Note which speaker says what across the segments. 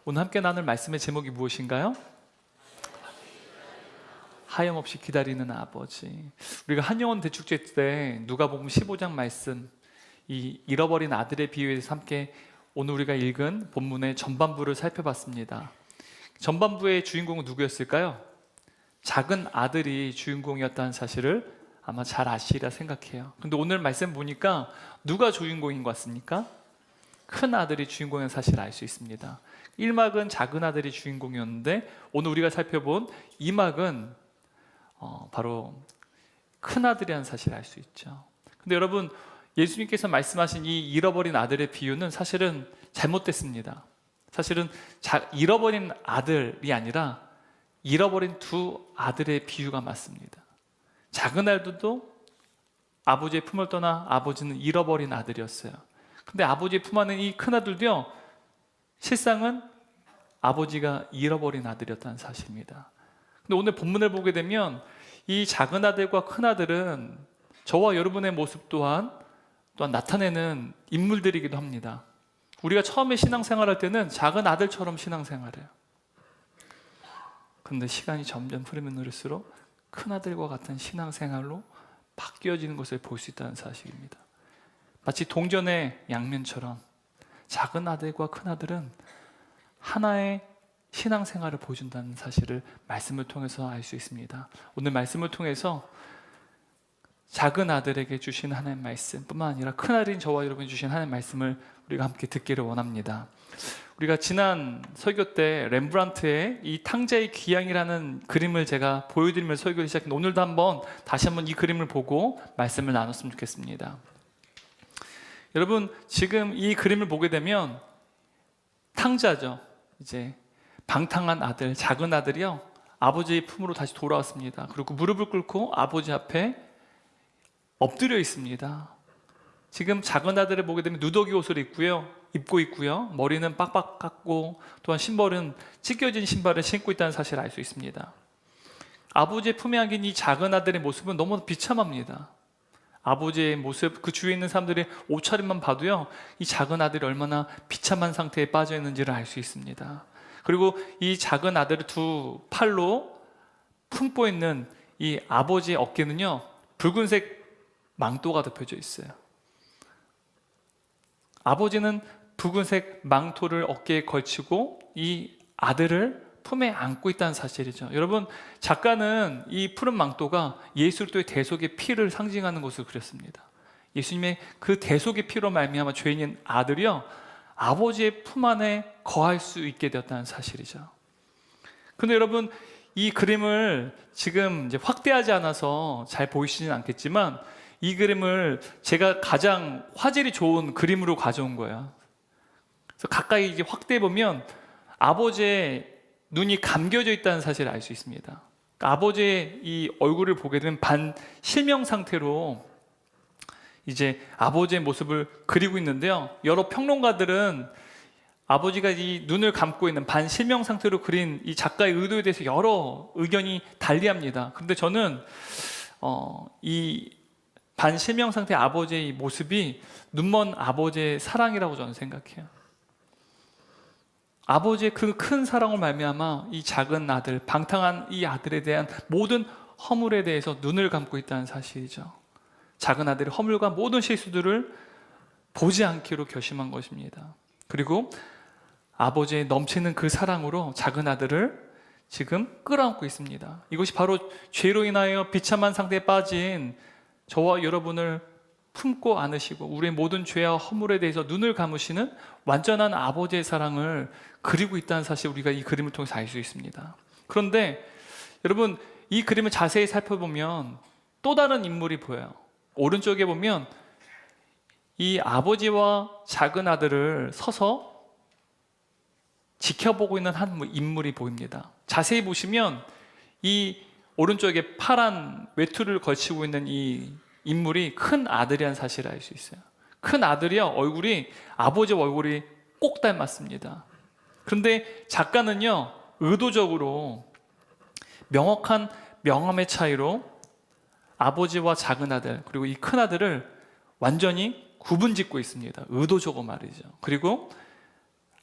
Speaker 1: 오늘 함께 나눌 말씀의 제목이 무엇인가요? 하염없이 기다리는 아버지. 우리가 한영원 대축제 때 누가복음 15장 말씀, 이 잃어버린 아들의 비유에서 함께 오늘 우리가 읽은 본문의 전반부를 살펴봤습니다. 전반부의 주인공은 누구였을까요? 작은 아들이 주인공이었다는 사실을 아마 잘 아시리라 생각해요. 근데 오늘 말씀 보니까 누가 주인공인 것 같습니까? 큰 아들이 주인공인 사실을 알 수 있습니다. 1막은 작은 아들이 주인공이었는데 오늘 우리가 살펴본 2막은 바로 큰 아들이라는 사실을 알 수 있죠. 근데 여러분, 예수님께서 말씀하신 이 잃어버린 아들의 비유는 사실은 잘못됐습니다. 사실은 잃어버린 아들이 아니라 잃어버린 두 아들의 비유가 맞습니다. 작은 아들도 아버지의 품을 떠나 아버지는 잃어버린 아들이었어요. 근데 아버지의 품 안에 이 큰 아들도요, 실상은 아버지가 잃어버린 아들이었다는 사실입니다. 근데 오늘 본문을 보게 되면 이 작은 아들과 큰 아들은 저와 여러분의 모습 또한 나타내는 인물들이기도 합니다. 우리가 처음에 신앙생활할 때는 작은 아들처럼 신앙생활해요. 그런데 시간이 점점 흐르면 흐를수록 큰 아들과 같은 신앙생활로 바뀌어지는 것을 볼 수 있다는 사실입니다. 마치 동전의 양면처럼 작은 아들과 큰 아들은 하나의 신앙생활을 보여준다는 사실을 말씀을 통해서 알 수 있습니다. 오늘 말씀을 통해서 작은 아들에게 주신 하나님의 말씀 뿐만 아니라 큰 아들인 저와 여러분이 주신 하나님의 말씀을 우리가 함께 듣기를 원합니다. 우리가 지난 설교 때 렘브란트의 이 탕자의 귀향이라는 그림을 제가 보여드리면서 설교를 시작했는데 오늘도 다시 한번 이 그림을 보고 말씀을 나눴으면 좋겠습니다. 여러분, 지금 이 그림을 보게 되면 탕자죠. 이제 방탕한 아들, 작은 아들이요, 아버지의 품으로 다시 돌아왔습니다. 그리고 무릎을 꿇고 아버지 앞에 엎드려 있습니다. 지금 작은 아들을 보게 되면 누더기 옷을 입고 있고요. 머리는 빡빡 깎고 또한 신발은 찢겨진 신발을 신고 있다는 사실을 알 수 있습니다. 아버지의 품에 안긴 이 작은 아들의 모습은 너무 비참합니다. 아버지의 모습, 그 주위에 있는 사람들의 옷차림만 봐도요, 이 작은 아들이 얼마나 비참한 상태에 빠져 있는지를 알 수 있습니다. 그리고 이 작은 아들을 두 팔로 품고 있는 이 아버지의 어깨는요, 붉은색 망토가 덮여져 있어요. 아버지는 붉은색 망토를 어깨에 걸치고 이 아들을 품에 안고 있다는 사실이죠. 여러분, 작가는 이 푸른 망토가 예수 그리스도의 대속의 피를 상징하는 것을 그렸습니다. 예수님의 그 대속의 피로 말미암아 죄인인 아들이요, 아버지의 품 안에 거할 수 있게 되었다는 사실이죠. 근데 여러분, 이 그림을 지금 이제 확대하지 않아서 잘 보이시진 않겠지만 이 그림을 제가 가장 화질이 좋은 그림으로 가져온 거예요. 그래서 가까이 이제 확대해 보면 아버지의 눈이 감겨져 있다는 사실을 알 수 있습니다. 그러니까 아버지의 이 얼굴을 보게 되면 반실명 상태로 이제 아버지의 모습을 그리고 있는데요, 여러 평론가들은 아버지가 이 눈을 감고 있는 반실명 상태로 그린 이 작가의 의도에 대해서 여러 의견이 달리합니다. 그런데 저는 이 반실명 상태의 아버지의 이 모습이 눈먼 아버지의 사랑이라고 저는 생각해요. 아버지의 그 큰 사랑을 말미암아 이 작은 아들, 방탕한 이 아들에 대한 모든 허물에 대해서 눈을 감고 있다는 사실이죠. 작은 아들의 허물과 모든 실수들을 보지 않기로 결심한 것입니다. 그리고 아버지의 넘치는 그 사랑으로 작은 아들을 지금 끌어안고 있습니다. 이것이 바로 죄로 인하여 비참한 상태에 빠진 저와 여러분을 품고 안으시고 우리의 모든 죄와 허물에 대해서 눈을 감으시는 완전한 아버지의 사랑을 그리고 있다는 사실, 우리가 이 그림을 통해서 알 수 있습니다. 그런데 여러분, 이 그림을 자세히 살펴보면 또 다른 인물이 보여요. 오른쪽에 보면 이 아버지와 작은 아들을 서서 지켜보고 있는 한 인물이 보입니다. 자세히 보시면 이 오른쪽에 파란 외투를 걸치고 있는 이 인물이 큰 아들이라는 사실을 알 수 있어요. 큰 아들이요, 얼굴이 아버지 얼굴이 꼭 닮았습니다. 그런데 작가는요, 의도적으로 명확한 명암의 차이로 아버지와 작은 아들, 그리고 이 큰 아들을 완전히 구분짓고 있습니다. 의도적으로 말이죠. 그리고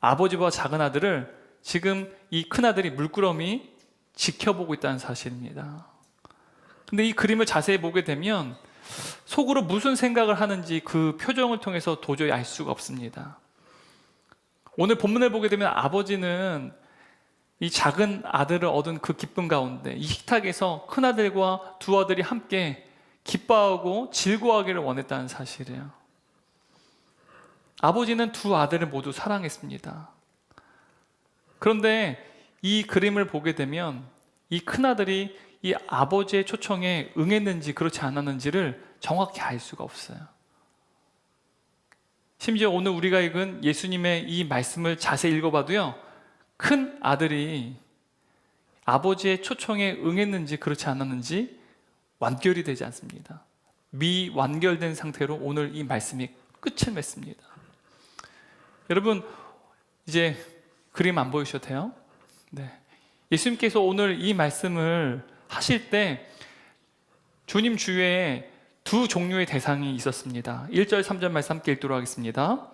Speaker 1: 아버지와 작은 아들을 지금 이 큰아들이 물끄러미 지켜보고 있다는 사실입니다. 근데 이 그림을 자세히 보게 되면 속으로 무슨 생각을 하는지 그 표정을 통해서 도저히 알 수가 없습니다. 오늘 본문을 보게 되면 아버지는 이 작은 아들을 얻은 그 기쁨 가운데 이 식탁에서 큰아들과 두 아들이 함께 기뻐하고 즐거워하기를 원했다는 사실이에요. 아버지는 두 아들을 모두 사랑했습니다. 그런데 이 그림을 보게 되면 이 큰아들이 이 아버지의 초청에 응했는지 그렇지 않았는지를 정확히 알 수가 없어요. 심지어 오늘 우리가 읽은 예수님의 이 말씀을 자세히 읽어봐도요, 큰 아들이 아버지의 초청에 응했는지 그렇지 않았는지 완결이 되지 않습니다. 미완결된 상태로 오늘 이 말씀이 끝을 맺습니다. 여러분, 이제 그림 안 보이셔도 돼요? 네. 예수님께서 오늘 이 말씀을 하실 때 주님 주위에 두 종류의 대상이 있었습니다. 1절, 3절 말씀 함께 읽도록 하겠습니다.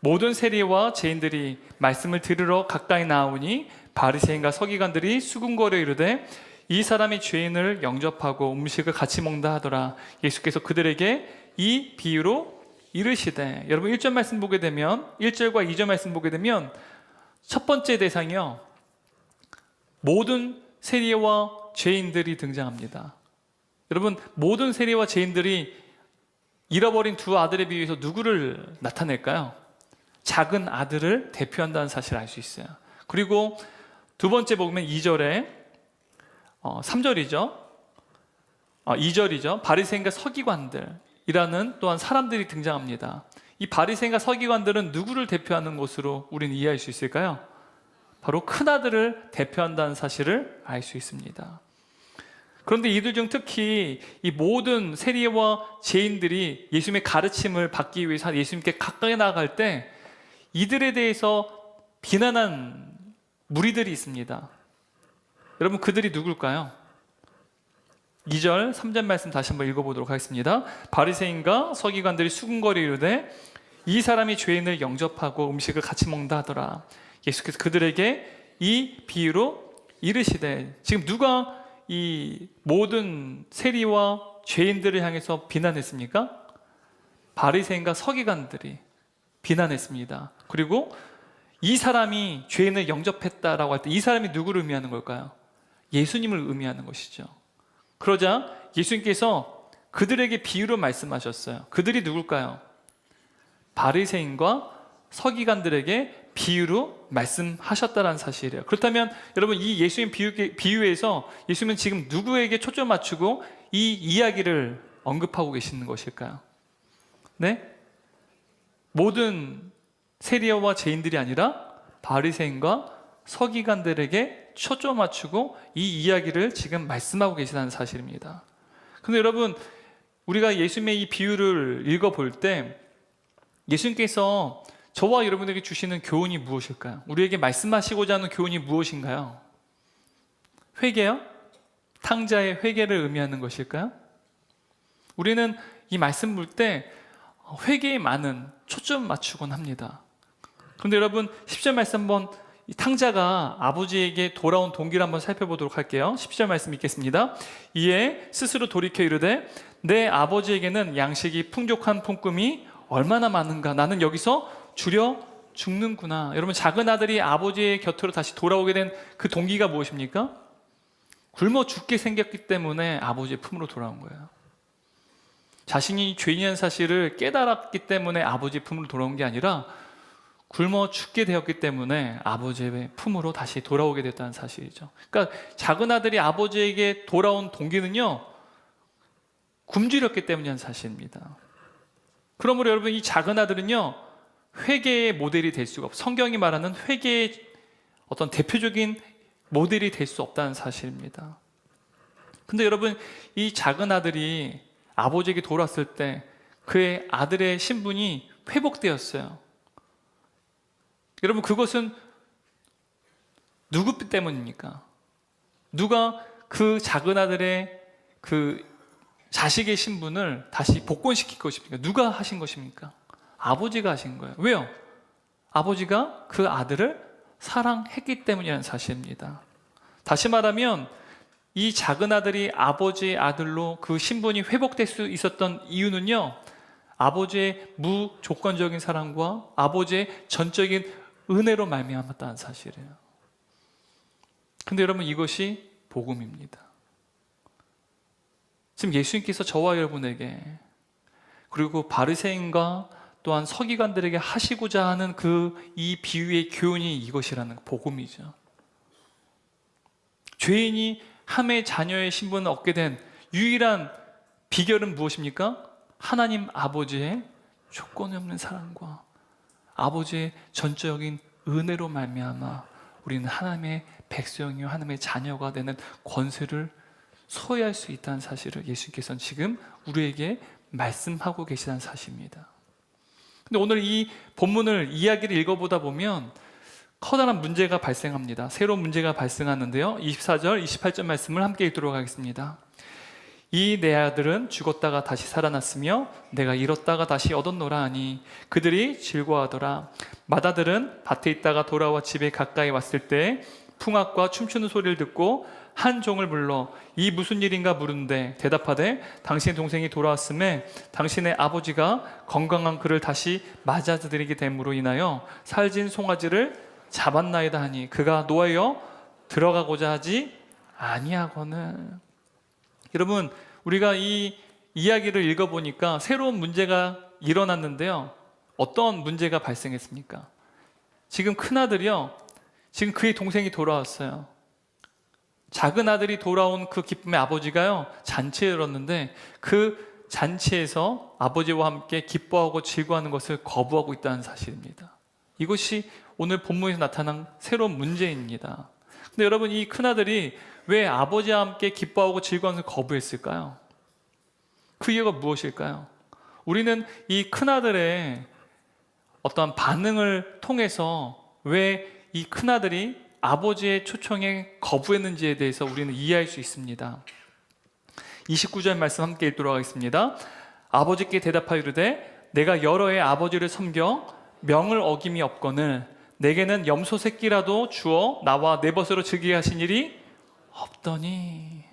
Speaker 1: 모든 세리와 죄인들이 말씀을 들으러 가까이 나오니 바리새인과 서기관들이 수군거려 이르되 이 사람이 죄인을 영접하고 음식을 같이 먹는다 하더라. 예수께서 그들에게 이 비유로 이르시되, 여러분 1절 말씀 보게 되면 1절과 2절 말씀 보게 되면 첫 번째 대상이요, 모든 세리와 죄인들이 등장합니다. 여러분, 모든 세리와 죄인들이 잃어버린 두 아들에 비유해서 누구를 나타낼까요? 작은 아들을 대표한다는 사실을 알 수 있어요. 그리고 두 번째 보면 2절에 3절이죠. 2절이죠. 바리새인과 서기관들이라는 또한 사람들이 등장합니다. 이 바리새인과 서기관들은 누구를 대표하는 것으로 우리는 이해할 수 있을까요? 바로 큰아들을 대표한다는 사실을 알 수 있습니다. 그런데 이들 중 특히 이 모든 세리와 죄인들이 예수님의 가르침을 받기 위해서 예수님께 가까이 나아갈 때 이들에 대해서 비난한 무리들이 있습니다. 여러분, 그들이 누굴까요? 2절, 3절 말씀 다시 한번 읽어보도록 하겠습니다. 바리새인과 서기관들이 수군거리 이르되 이 사람이 죄인을 영접하고 음식을 같이 먹는다 하더라. 예수께서 그들에게 이 비유로 이르시되, 지금 누가 이 모든 세리와 죄인들을 향해서 비난했습니까? 바리새인과 서기관들이 비난했습니다. 그리고 이 사람이 죄인을 영접했다라고 할 때 이 사람이 누구를 의미하는 걸까요? 예수님을 의미하는 것이죠. 그러자 예수님께서 그들에게 비유로 말씀하셨어요. 그들이 누굴까요? 바리새인과 서기관들에게 비유로 말씀하셨다는 사실이에요. 그렇다면 여러분, 이 예수님 비유에서 예수님은 지금 누구에게 초점 맞추고 이 이야기를 언급하고 계시는 것일까요? 네? 모든 세리와 죄인들이 아니라 바리새인과 서기관들에게 초점 맞추고 이 이야기를 지금 말씀하고 계시다는 사실입니다. 근데 여러분, 우리가 예수님의 이 비유를 읽어볼 때 예수님께서 저와 여러분에게 주시는 교훈이 무엇일까요? 우리에게 말씀하시고자 하는 교훈이 무엇인가요? 회개요? 탕자의 회개를 의미하는 것일까요? 우리는 이 말씀 볼 때 회개에 많은 초점 맞추곤 합니다. 그런데 여러분, 10절 말씀 한번, 이 탕자가 아버지에게 돌아온 동기를 한번 살펴보도록 할게요. 10절 말씀 읽겠습니다. 이에 스스로 돌이켜 이르되 내 아버지에게는 양식이 풍족한 품금이 얼마나 많은가, 나는 여기서 줄여 죽는구나. 여러분, 작은 아들이 아버지의 곁으로 다시 돌아오게 된 그 동기가 무엇입니까? 굶어 죽게 생겼기 때문에 아버지의 품으로 돌아온 거예요. 자신이 죄인이라는 사실을 깨달았기 때문에 아버지의 품으로 돌아온 게 아니라 굶어 죽게 되었기 때문에 아버지의 품으로 다시 돌아오게 됐다는 사실이죠. 그러니까 작은 아들이 아버지에게 돌아온 동기는요, 굶주렸기 때문이라는 사실입니다. 그러므로 여러분, 이 작은 아들은요, 회개의 모델이 될 수가 없어요. 성경이 말하는 회개의 어떤 대표적인 모델이 될 수 없다는 사실입니다. 근데 여러분, 이 작은 아들이 아버지에게 돌아왔을 때 그의 아들의 신분이 회복되었어요. 여러분, 그것은 누구 때문입니까? 누가 그 작은 아들의 그 자식의 신분을 다시 복권시킬 것입니까? 누가 하신 것입니까? 아버지가 하신 거예요. 왜요? 아버지가 그 아들을 사랑했기 때문이라는 사실입니다. 다시 말하면 이 작은 아들이 아버지의 아들로 그 신분이 회복될 수 있었던 이유는요, 아버지의 무조건적인 사랑과 아버지의 전적인 은혜로 말미암았다는 사실이에요. 근데 여러분, 이것이 복음입니다. 지금 예수님께서 저와 여러분에게, 그리고 바리새인과 또한 서기관들에게 하시고자 하는 이 비유의 교훈이 이것이라는 복음이죠. 죄인이 함의 자녀의 신분을 얻게 된 유일한 비결은 무엇입니까? 하나님 아버지의 조건이 없는 사랑과 아버지의 전적인 은혜로 말미암아 우리는 하나님의 백성이요 하나님의 자녀가 되는 권세를 소유할 수 있다는 사실을 예수님께서는 지금 우리에게 말씀하고 계시다는 사실입니다. 근데 오늘 이 본문을 이야기를 읽어보다 보면 커다란 문제가 발생합니다. 새로운 문제가 발생하는데요, 24절, 28절 말씀을 함께 읽도록 하겠습니다. 이 내 아들은 죽었다가 다시 살아났으며 내가 잃었다가 다시 얻었노라 하니 그들이 즐거워하더라. 맏아들은 밭에 있다가 돌아와 집에 가까이 왔을 때 풍악과 춤추는 소리를 듣고 한 종을 불러 이 무슨 일인가 물은데 대답하되 당신의 동생이 돌아왔음에 당신의 아버지가 건강한 그를 다시 맞아들이게 됨으로 인하여 살진 송아지를 잡았나이다 하니 그가 노하여 들어가고자 하지 아니하거늘. 여러분, 우리가 이 이야기를 읽어보니까 새로운 문제가 일어났는데요, 어떤 문제가 발생했습니까? 지금 큰아들이요, 지금 그의 동생이 돌아왔어요. 작은 아들이 돌아온 그 기쁨의 아버지가요, 잔치에 열었는데 그 잔치에서 아버지와 함께 기뻐하고 즐거워하는 것을 거부하고 있다는 사실입니다. 이것이 오늘 본문에서 나타난 새로운 문제입니다. 근데 여러분, 이 큰아들이 왜 아버지와 함께 기뻐하고 즐거워하는 것을 거부했을까요? 그 이유가 무엇일까요? 우리는 이 큰아들의 어떠한 반응을 통해서 왜 이 큰아들이 아버지의 초청에 거부했는지에 대해서 우리는 이해할 수 있습니다. 29절 말씀 함께 읽도록 하겠습니다. 아버지께 대답하여 이르되 내가 여러 해 아버지를 섬겨 명을 어김이 없거늘 내게는 염소 새끼라도 주어 나와 내 벗으로 즐기게 하신 일이 없더니.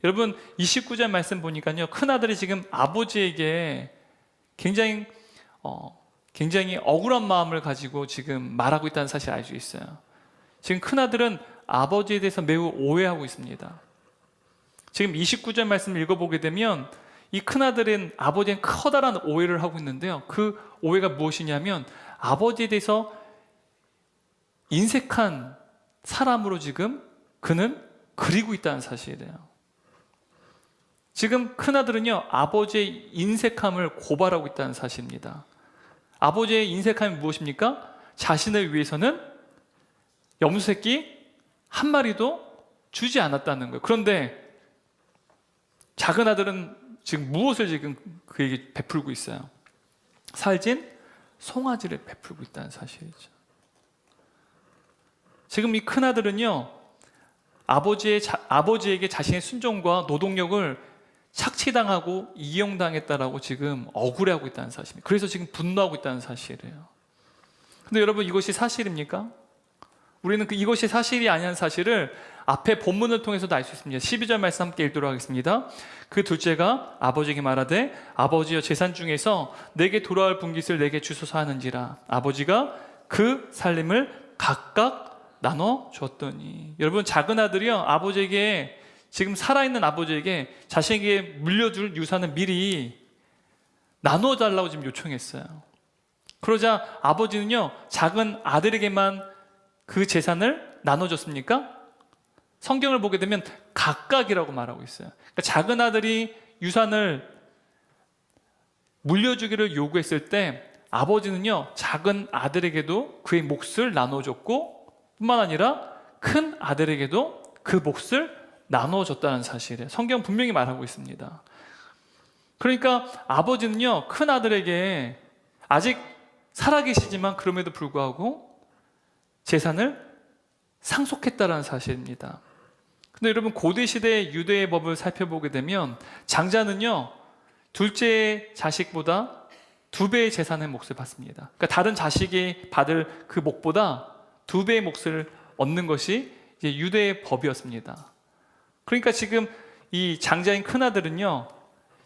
Speaker 1: 여러분, 29절 말씀 보니까요, 큰아들이 지금 아버지에게 굉장히 억울한 마음을 가지고 지금 말하고 있다는 사실을 알 수 있어요. 지금 큰아들은 아버지에 대해서 매우 오해하고 있습니다. 지금 29절 말씀을 읽어보게 되면 이 큰아들은 아버지에 커다란 오해를 하고 있는데요, 그 오해가 무엇이냐면 아버지에 대해서 인색한 사람으로 지금 그는 그리고 있다는 사실이에요. 지금 큰아들은요, 아버지의 인색함을 고발하고 있다는 사실입니다. 아버지의 인색함이 무엇입니까? 자신을 위해서는 염소새끼 한 마리도 주지 않았다는 거예요. 그런데 작은 아들은 지금 무엇을 지금 그에게 베풀고 있어요? 살진 송아지를 베풀고 있다는 사실이죠. 지금 이 큰아들은요, 아버지에게 자신의 순종과 노동력을 착취당하고 이용당했다라고 지금 억울해하고 있다는 사실입니다. 그래서 지금 분노하고 있다는 사실이에요. 근데 여러분, 이것이 사실입니까? 우리는 이것이 사실이 아니라는 사실을 앞에 본문을 통해서도 알 수 있습니다. 12절 말씀 함께 읽도록 하겠습니다. 그 둘째가 아버지에게 말하되 아버지여 재산 중에서 내게 돌아올 분깃을 내게 주소서 하는지라. 아버지가 그 살림을 각각 나눠 줬더니. 여러분, 작은 아들이요, 아버지에게, 지금 살아있는 아버지에게 자신에게 물려줄 유산을 미리 나눠달라고 지금 요청했어요. 그러자 아버지는요, 작은 아들에게만 그 재산을 나눠줬습니까? 성경을 보게 되면 각각이라고 말하고 있어요. 그러니까 작은 아들이 유산을 물려주기를 요구했을 때 아버지는요, 작은 아들에게도 그의 몫을 나눠줬고 뿐만 아니라 큰 아들에게도 그 몫을 나눠줬다는 사실이에요. 성경 분명히 말하고 있습니다. 그러니까 아버지는요, 큰 아들에게 아직 살아계시지만 그럼에도 불구하고 재산을 상속했다는 사실입니다. 근데 여러분, 고대시대의 유대의 법을 살펴보게 되면 장자는요, 둘째 자식보다 2배의 재산의 몫을 받습니다. 그러니까 다른 자식이 받을 그 몫보다 두 배의 몫을 얻는 것이 이제 유대의 법이었습니다. 그러니까 지금 이 장자인 큰 아들은요,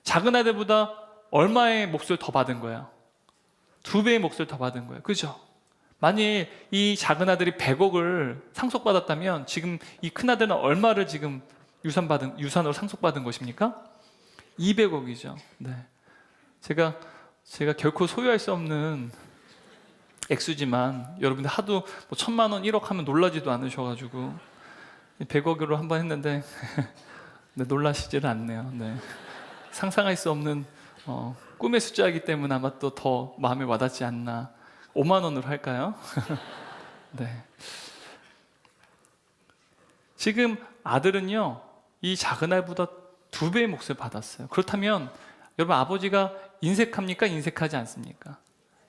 Speaker 1: 작은 아들보다 얼마의 몫을 더 받은 거예요? 두 배의 몫을 더 받은 거예요. 그죠? 만일 이 작은 아들이 100억을 상속받았다면 지금 이 큰 아들은 얼마를 지금 유산으로 상속받은 것입니까? 200억이죠. 네. 제가 결코 소유할 수 없는 액수지만 여러분들 하도 뭐 1000만 원, 1억 하면 놀라지도 않으셔가지고 100억으로 한번 했는데 네, 놀라시지는 않네요. 네. 상상할 수 없는 꿈의 숫자이기 때문에 아마 또 더 마음에 와닿지 않나. 5만 원으로 할까요? 네. 지금 아들은요, 이 작은 아이보다 2배의 몫을 받았어요. 그렇다면 여러분, 아버지가 인색합니까? 인색하지 않습니까?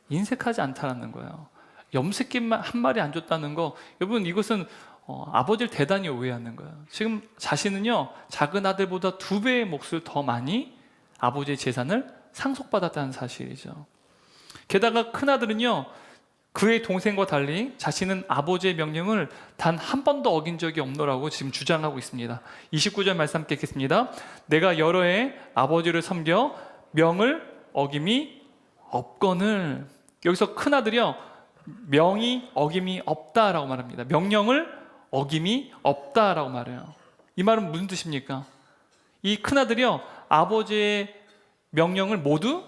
Speaker 1: 인색하지 않다라는 거예요. 염색기 한 마리 안 줬다는 거, 여러분 이것은 아버지를 대단히 오해하는 거예요. 지금 자신은요, 작은 아들보다 2배의 몫을 더 많이 아버지의 재산을 상속받았다는 사실이죠. 게다가 큰 아들은요, 그의 동생과 달리 자신은 아버지의 명령을 단 한 번도 어긴 적이 없노라고 지금 주장하고 있습니다. 29절 말씀 함께 읽겠습니다. 내가 여러 해 아버지를 섬겨 명을 어김이 없거늘. 여기서 큰 아들이요, 명이 어김이 없다라고 말합니다. 명령을 어김이 없다라고 말해요. 이 말은 무슨 뜻입니까? 이 큰 아들이요, 아버지의 명령을 모두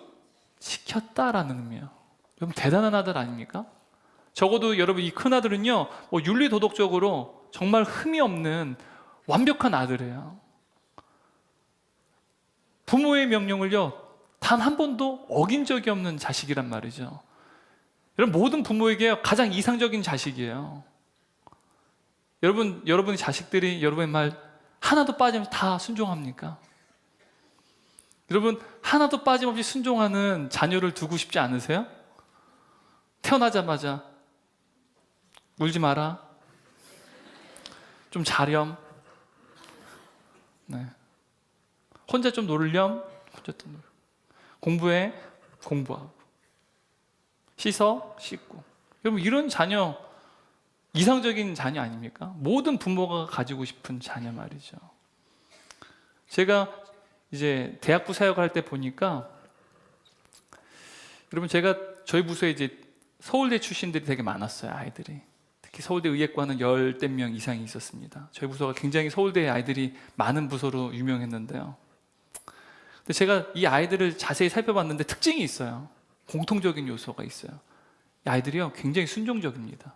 Speaker 1: 지켰다라는 의미예요. 여러분, 대단한 아들 아닙니까? 적어도 여러분, 이 큰 아들은요, 뭐 윤리 도덕적으로 정말 흠이 없는 완벽한 아들이에요. 부모의 명령을요, 단 한 번도 어긴 적이 없는 자식이란 말이죠. 여러분, 모든 부모에게 가장 이상적인 자식이에요. 여러분의 자식들이 여러분의 말 하나도 빠짐없이 다 순종합니까? 여러분, 하나도 빠짐없이 순종하는 자녀를 두고 싶지 않으세요? 태어나자마자 울지 마라, 좀 자렴, 네. 혼자 좀 놀렴, 혼자 좀 놀렴. 공부해, 공부하고, 씻어, 씻고. 여러분, 이런 자녀 이상적인 자녀 아닙니까? 모든 부모가 가지고 싶은 자녀 말이죠. 제가 이제 대학부 사역을 할 때 보니까, 여러분, 제가 저희 부서에 이제 서울대 출신들이 되게 많았어요, 아이들이. 특히 서울대 의예과는 10대 명 이상이 있었습니다. 저희 부서가 굉장히 서울대 아이들이 많은 부서로 유명했는데요. 근데 제가 이 아이들을 자세히 살펴봤는데 특징이 있어요. 공통적인 요소가 있어요. 이 아이들이요, 굉장히 순종적입니다.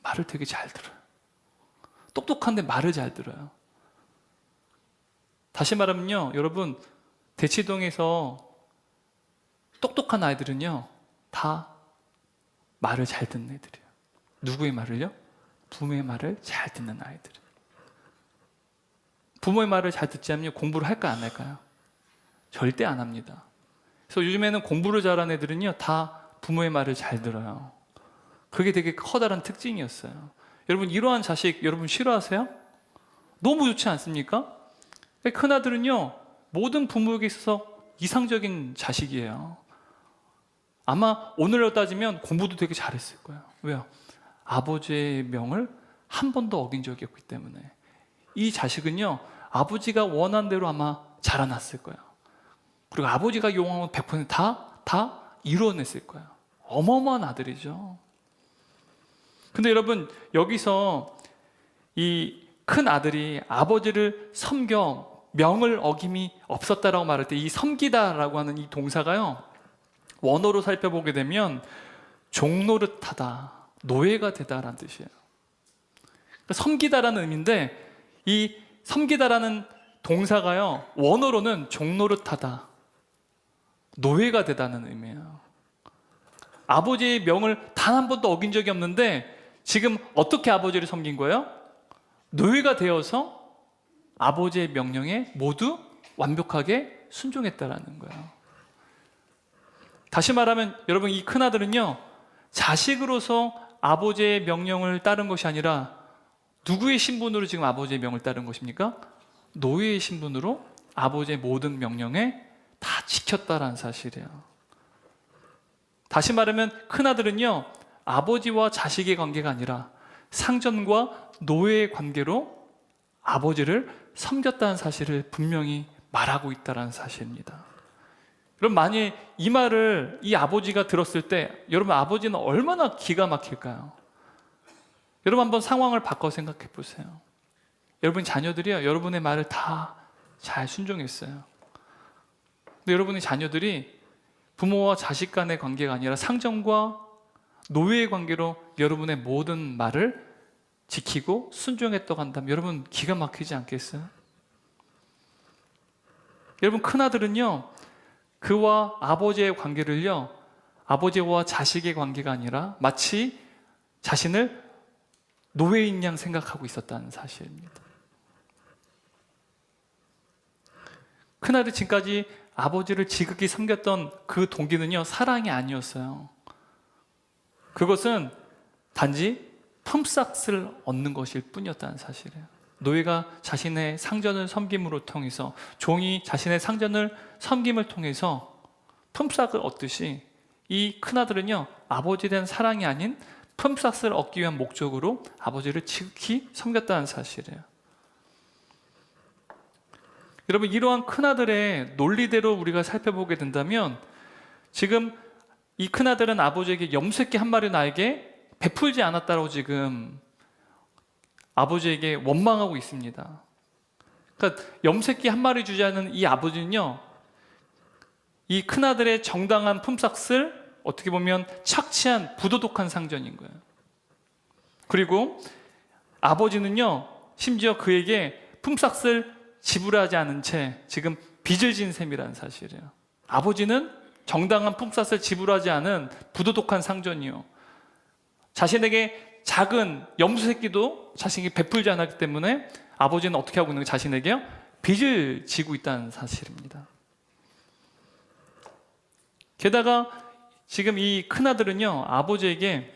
Speaker 1: 말을 되게 잘 들어요. 똑똑한데 말을 잘 들어요. 다시 말하면요, 여러분, 대치동에서 똑똑한 아이들은요, 다 말을 잘 듣는 애들이에요. 누구의 말을요? 부모의 말을 잘 듣는 아이들. 부모의 말을 잘 듣지 않으면 공부를 할까요, 안 할까요? 절대 안 합니다. 그래서 요즘에는 공부를 잘하는 애들은요, 다 부모의 말을 잘 들어요. 그게 되게 커다란 특징이었어요. 여러분, 이러한 자식 여러분 싫어하세요? 너무 좋지 않습니까? 큰아들은요, 모든 부모에게 있어서 이상적인 자식이에요. 아마 오늘로 따지면 공부도 되게 잘했을 거예요. 왜요? 아버지의 명을 한 번도 어긴 적이 없기 때문에. 이 자식은요, 아버지가 원한 대로 아마 자라났을 거예요. 그리고 아버지가 요구한 100% 다 이루어냈을 거예요. 어마어마한 아들이죠. 근데 여러분, 여기서 이 큰 아들이 아버지를 섬겨 명을 어김이 없었다라고 말할 때, 이 섬기다라고 하는 이 동사가요, 원어로 살펴보게 되면 종노릇하다, 노예가 되다라는 뜻이에요. 그러니까 섬기다라는 의미인데, 이 섬기다라는 동사가요, 원어로는 종노릇하다, 노예가 되다는 의미예요. 아버지의 명을 단 한 번도 어긴 적이 없는데 지금 어떻게 아버지를 섬긴 거예요? 노예가 되어서 아버지의 명령에 모두 완벽하게 순종했다라는 거예요. 다시 말하면 여러분, 이 큰아들은요, 자식으로서 아버지의 명령을 따른 것이 아니라 누구의 신분으로 지금 아버지의 명을 따른 것입니까? 노예의 신분으로 아버지의 모든 명령에 다 지켰다라는 사실이에요. 다시 말하면 큰아들은요, 아버지와 자식의 관계가 아니라 상전과 노예의 관계로 아버지를 섬겼다는 사실을 분명히 말하고 있다는 사실입니다. 여러분, 만약 이 말을 이 아버지가 들었을 때 여러분, 아버지는 얼마나 기가 막힐까요? 여러분, 한번 상황을 바꿔 생각해 보세요. 여러분 자녀들이요, 여러분의 말을 다 잘 순종했어요. 근데 여러분의 자녀들이 부모와 자식 간의 관계가 아니라 상전과 노예의 관계로 여러분의 모든 말을 지키고 순종했다고 한다면 여러분 기가 막히지 않겠어요? 여러분, 큰아들은요, 그와 아버지의 관계를요, 아버지와 자식의 관계가 아니라 마치 자신을 노예인 양 생각하고 있었다는 사실입니다. 큰아들이 지금까지 아버지를 지극히 섬겼던 그 동기는요, 사랑이 아니었어요. 그것은 단지 펌싹스를 얻는 것일 뿐이었다는 사실이에요. 노예가 자신의 상전을 섬김으로 통해서, 종이 자신의 상전을 섬김을 통해서 펌싹을 얻듯이 이 큰아들은요, 아버지에 대한 사랑이 아닌 펌싹스를 얻기 위한 목적으로 아버지를 지극히 섬겼다는 사실이에요. 여러분, 이러한 큰아들의 논리대로 우리가 살펴보게 된다면 지금 이 큰아들은 아버지에게 염소새끼 한 마리 나에게 베풀지 않았다고 지금 아버지에게 원망하고 있습니다. 그러니까 염소새끼 한 마리 주지 않은 이 아버지는요, 이 큰아들의 정당한 품삯을 어떻게 보면 착취한 부도덕한 상전인 거예요. 그리고 아버지는요, 심지어 그에게 품삯을 지불하지 않은 채 지금 빚을 진 셈이라는 사실이에요. 아버지는 정당한 품삯을 지불하지 않은 부도덕한 상전이요, 자신에게 작은 염소 새끼도 자신에게 베풀지 않았기 때문에 아버지는 어떻게 하고 있는 거예요? 자신에게요, 빚을 지고 있다는 사실입니다. 게다가 지금 이 큰아들은요, 아버지에게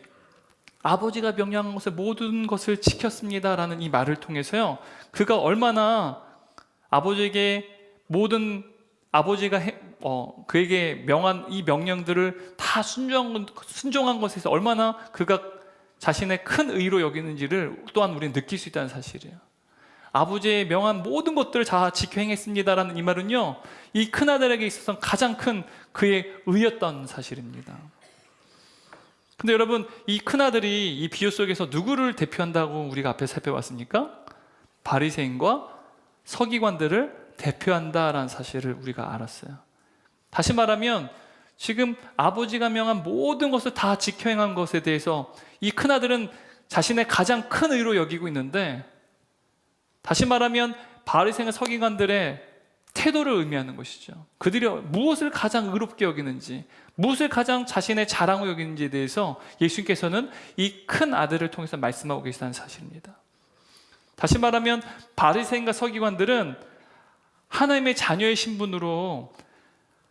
Speaker 1: 아버지가 명령한 것을 모든 것을 지켰습니다라는 이 말을 통해서요, 그가 얼마나 아버지에게 모든 아버지가 그에게 명한 이 명령들을 다 순종한 것에서 얼마나 그가 자신의 큰 의로 여기는지를 또한 우리는 느낄 수 있다는 사실이에요. 아버지의 명한 모든 것들을 다 지켜 행했습니다라는 이 말은요, 이 큰아들에게 있어서 가장 큰 그의 의였던 사실입니다. 근데 여러분, 이 큰아들이 이 비유 속에서 누구를 대표한다고 우리가 앞에 살펴봤습니까? 바리새인과 서기관들을 대표한다라는 사실을 우리가 알았어요. 다시 말하면 지금 아버지가 명한 모든 것을 다 지켜 행한 것에 대해서 이 큰아들은 자신의 가장 큰 의로 여기고 있는데, 다시 말하면 바리새인과 서기관들의 태도를 의미하는 것이죠. 그들이 무엇을 가장 의롭게 여기는지, 무엇을 가장 자신의 자랑으로 여기는지에 대해서 예수님께서는 이 큰 아들을 통해서 말씀하고 계시다는 사실입니다. 다시 말하면 바리새인과 서기관들은 하나님의 자녀의 신분으로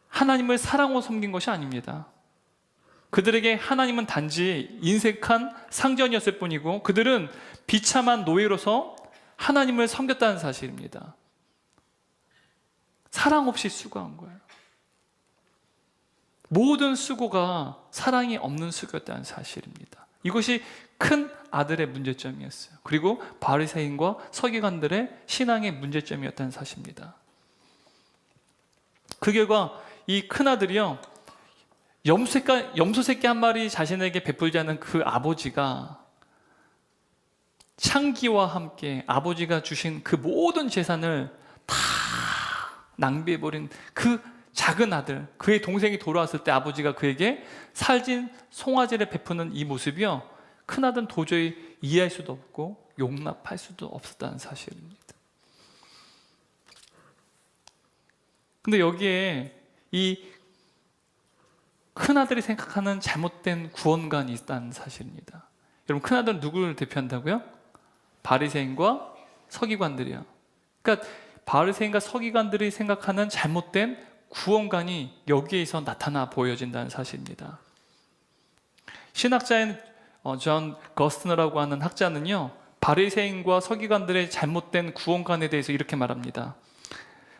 Speaker 1: 하나님을 사랑하고 섬긴 것이 아닙니다. 그들에게 하나님은 단지 인색한 상전이었을 뿐이고, 그들은 비참한 노예로서 하나님을 섬겼다는 사실입니다. 사랑 없이 수고한 거예요. 모든 수고가 사랑이 없는 수고였다는 사실입니다. 이것이 큰 아들의 문제점이었어요. 그리고 바리새인과 서기관들의 신앙의 문제점이었다는 사실입니다. 그 결과 이 큰아들이요, 염소 새끼 한 마리 자신에게 베풀지 않은 그 아버지가 창기와 함께 아버지가 주신 그 모든 재산을 다 낭비해버린 그 작은 아들, 그의 동생이 돌아왔을 때 아버지가 그에게 살진 송아지를 베푸는 이 모습이요, 큰아들은 도저히 이해할 수도 없고 용납할 수도 없었다는 사실입니다. 근데 여기에 이 큰아들이 생각하는 잘못된 구원관이 있다는 사실입니다. 여러분, 큰아들은 누구를 대표한다고요? 바리새인과 서기관들이요. 그러니까 바리새인과 서기관들이 생각하는 잘못된 구원관이 여기에서 나타나 보여진다는 사실입니다. 신학자인 존 거스트너라고 하는 학자는요, 바리새인과 서기관들의 잘못된 구원관에 대해서 이렇게 말합니다.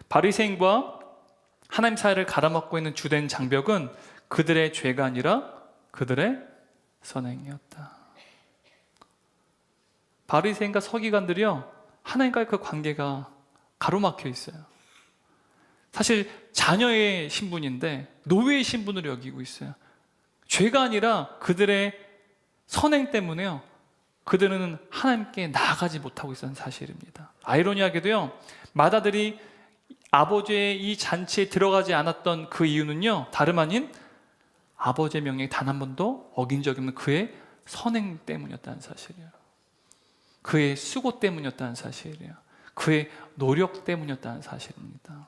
Speaker 1: 바리새인과 하나님 사이를 가로막고 있는 주된 장벽은 그들의 죄가 아니라 그들의 선행이었다. 바리새인과 서기관들이요, 하나님과의 그 관계가 가로막혀 있어요. 사실 자녀의 신분인데 노예의 신분으로 여기고 있어요. 죄가 아니라 그들의 선행 때문에요, 그들은 하나님께 나아가지 못하고 있었던 사실입니다. 아이러니하게도요, 맏아들이 아버지의 이 잔치에 들어가지 않았던 그 이유는요, 다름 아닌 아버지의 명령에 단 한 번도 어긴 적이 없는 그의 선행 때문이었다는 사실이에요. 그의 수고 때문이었다는 사실이에요. 그의 노력 때문이었다는 사실입니다.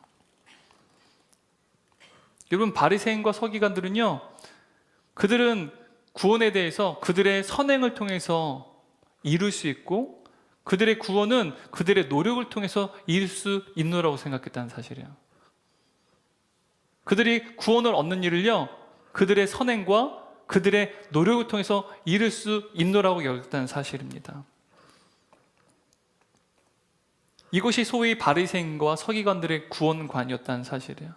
Speaker 1: 여러분, 바리새인과 서기관들은요, 그들은 구원에 대해서 그들의 선행을 통해서 이룰 수 있고, 그들의 구원은 그들의 노력을 통해서 이룰 수 있노라고 생각했다는 사실이에요. 그들이 구원을 얻는 일을요, 그들의 선행과 그들의 노력을 통해서 이룰 수 있노라고 여겼다는 사실입니다. 이것이 소위 바리새인과 서기관들의 구원관이었다는 사실이에요.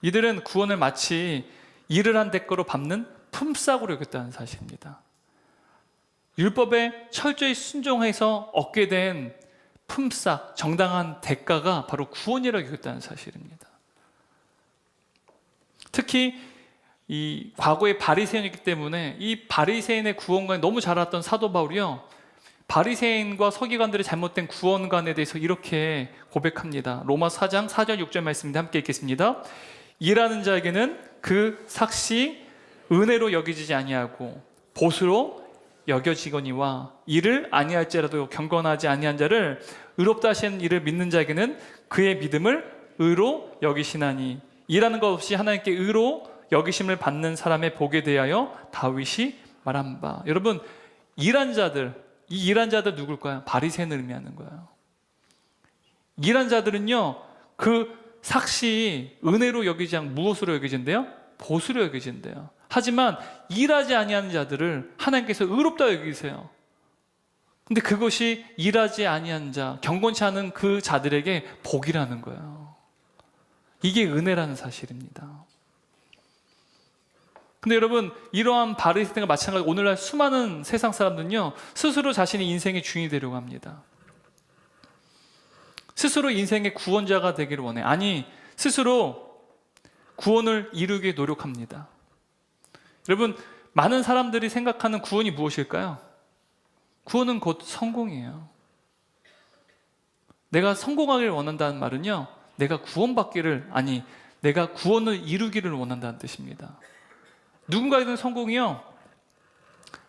Speaker 1: 이들은 구원을 마치 일을 한 대가로 갚는 품삯으로 여겼다는 사실입니다. 율법에 철저히 순종해서 얻게 된 품삯, 정당한 대가가 바로 구원이라고 여겼다는 사실입니다. 특히 이 과거의 바리새인이기 때문에 이 바리새인의 구원관이 너무 잘 알았던 사도 바울이요, 바리새인과 서기관들의 잘못된 구원관에 대해서 이렇게 고백합니다. 로마 4장 4절 6절 말씀인데 함께 읽겠습니다. 일하는 자에게는 그 삭시 은혜로 여기지지 아니하고 보수로 여겨지거니와 이를 아니할지라도 경건하지 아니한 자를 의롭다 하시는 이를 믿는 자에게는 그의 믿음을 의로 여기시나니, 일하는 것 없이 하나님께 의로 여기심을 받는 사람의 복에 대하여 다윗이 말한 바. 여러분, 일한 자들, 이 일한 자들 누굴까요? 바리새인을 의미하는 거예요. 일한 자들은요, 그 삭시 은혜로 여기지 않고 무엇으로 여기진대요? 보수로 여기진대요. 하지만 일하지 아니하는 자들을 하나님께서 의롭다 여기세요. 근데 그것이 일하지 아니한 자, 경건치 않은 그 자들에게 복이라는 거예요. 이게 은혜라는 사실입니다. 근데 여러분, 이러한 바리새인과 마찬가지로 오늘날 수많은 세상 사람들은요, 스스로 자신의 인생의 주인이 되려고 합니다. 스스로 인생의 구원자가 되기를 원해. 아니, 스스로 구원을 이루기 노력합니다. 여러분, 많은 사람들이 생각하는 구원이 무엇일까요? 구원은 곧 성공이에요. 내가 성공하기를 원한다는 말은요, 내가 구원받기를, 아니, 내가 구원을 이루기를 원한다는 뜻입니다. 누군가에게는 성공이요,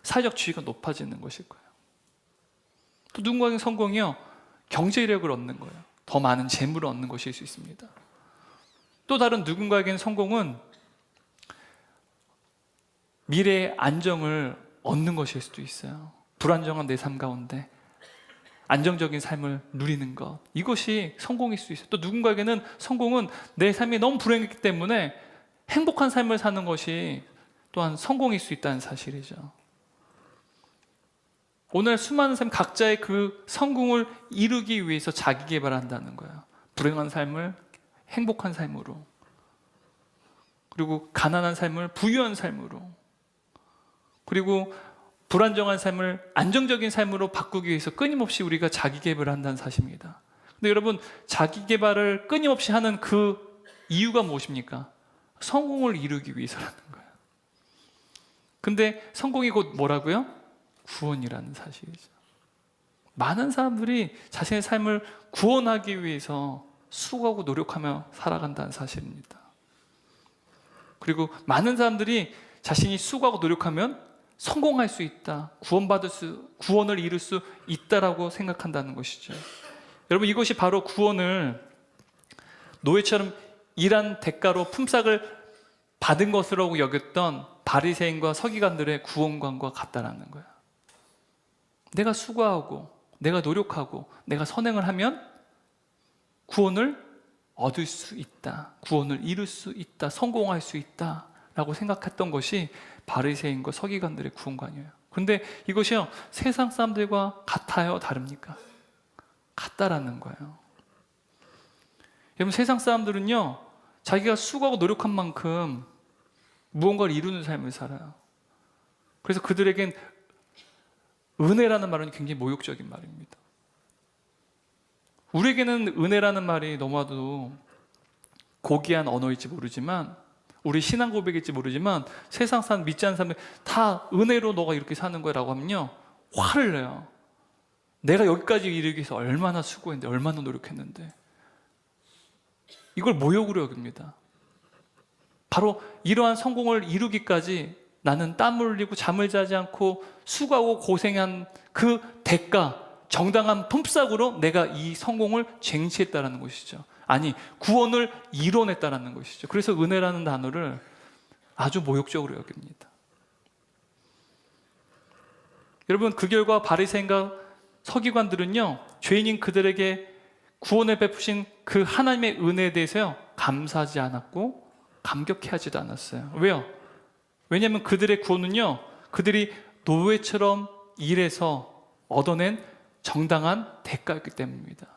Speaker 1: 사회적 지위가 높아지는 것일 거예요. 또 누군가에게는 성공이요, 경제력을 얻는 거예요. 더 많은 재물을 얻는 것일 수 있습니다. 또 다른 누군가에게는 성공은 미래의 안정을 얻는 것일 수도 있어요. 불안정한 내 삶 가운데 안정적인 삶을 누리는 것, 이것이 성공일 수 있어요. 또 누군가에게는 성공은 내 삶이 너무 불행했기 때문에 행복한 삶을 사는 것이 또한 성공일 수 있다는 사실이죠. 오늘 수많은 사람 각자의 그 성공을 이루기 위해서 자기 개발한다는 거예요. 불행한 삶을 행복한 삶으로, 그리고 가난한 삶을 부유한 삶으로, 그리고 불안정한 삶을 안정적인 삶으로 바꾸기 위해서 끊임없이 우리가 자기 개발을 한다는 사실입니다. 근데 여러분, 자기 개발을 끊임없이 하는 그 이유가 무엇입니까? 성공을 이루기 위해서라는 거예요. 근데 성공이 곧 뭐라고요? 구원이라는 사실이죠. 많은 사람들이 자신의 삶을 구원하기 위해서 수고하고 노력하며 살아간다는 사실입니다. 그리고 많은 사람들이 자신이 수고하고 노력하면 성공할 수 있다, 구원을 이룰 수 있다라고 생각한다는 것이죠. 여러분, 이것이 바로 구원을 노예처럼 일한 대가로 품삯을 받은 것으로 여겼던 바리새인과 서기관들의 구원관과 같다라는 거예요. 내가 수고하고 내가 노력하고 내가 선행을 하면 구원을 얻을 수 있다, 구원을 이룰 수 있다, 성공할 수 있다라고 생각했던 것이 바리새인과 서기관들의 구원관이에요. 그런데 이것이요, 세상 사람들과 같아요, 다릅니까? 같다라는 거예요. 여러분, 세상 사람들은요, 자기가 수고하고 노력한 만큼 무언가를 이루는 삶을 살아요. 그래서 그들에겐 은혜라는 말은 굉장히 모욕적인 말입니다. 우리에게는 은혜라는 말이 너무나도 고귀한 언어일지 모르지만, 우리 신앙 고백일지 모르지만, 세상 사람, 믿지 않는 사람들 다 은혜로 너가 이렇게 사는 거야 라고 하면요, 화를 내요. 내가 여기까지 이르기 위해서 얼마나 수고했는데, 얼마나 노력했는데. 이걸 모욕으로 여깁니다. 바로 이러한 성공을 이루기까지 나는 땀을 흘리고 잠을 자지 않고 수고하고 고생한 그 대가, 정당한 품삯으로 내가 이 성공을 쟁취했다는 것이죠. 아니, 구원을 이뤄냈다는 것이죠. 그래서 은혜라는 단어를 아주 모욕적으로 여깁니다. 여러분, 그 결과 바리새인과 서기관들은요, 죄인인 그들에게 구원을 베푸신 그 하나님의 은혜에 대해서요, 감사하지 않았고 감격해하지도 않았어요. 왜요? 왜냐하면 그들의 구원은요, 그들이 노예처럼 일해서 얻어낸 정당한 대가였기 때문입니다.